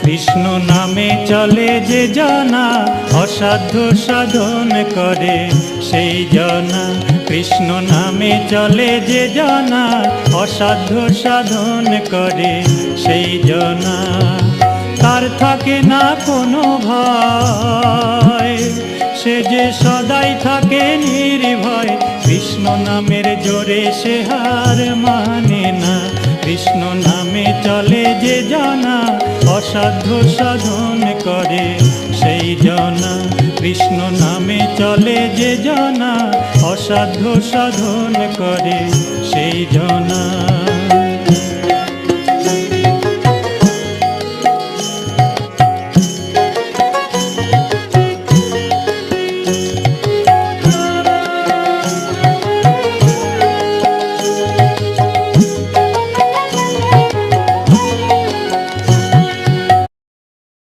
কৃষ্ণ নামে চলে যে জনা অসাধ্য সাধন করে সেই জনা। কৃষ্ণ নামে চলে যে জনা অসাধ্য সাধন করে সেই জনা। তার থাকে না কোনো ভয়, সে যে সদাই থাকে নির্ভয়। কৃষ্ণ নামের জোরে সে হার মানে না। কৃষ্ণ নামে চলে যে জনা অসাধ্য সাধন করে সেই জনা। কৃষ্ণ নামে চলে যে জনা অসাধ্য সাধন করে সেই জনা।